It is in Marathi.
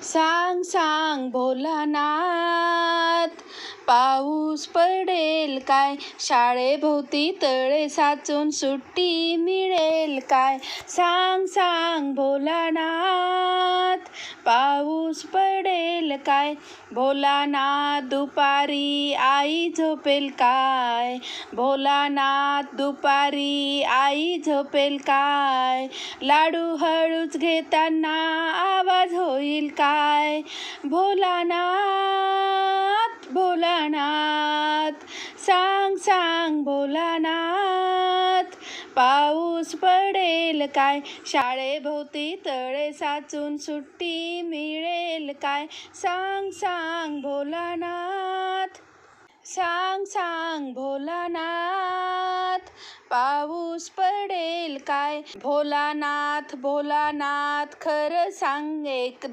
सांग सांग भोलानाथ, पाऊस पडेल काय? शाळेभोवती तळे साचून सुट्टी मिळेल काय? सांग सांग भोलानाथ, पाऊस पडेल काय? भोलानाथ दुपारी आई झोपेल काय? भोलानाथ दुपारी आई झोपेल काय? लाडू हळूच घेताना आवाज होईल काय? भोलानाथ भोलानाथ, सांग सांग भोलानाथ, पाऊस पडेल काय? शाळेभोवती तळे साचून सुट्टी मिळेल काय? सांग सांग भोलानाथ, सांग सांग भोलानाथ, पाऊस पडेल काय? भोलानाथ भोलानाथ, खरं सांग एकदा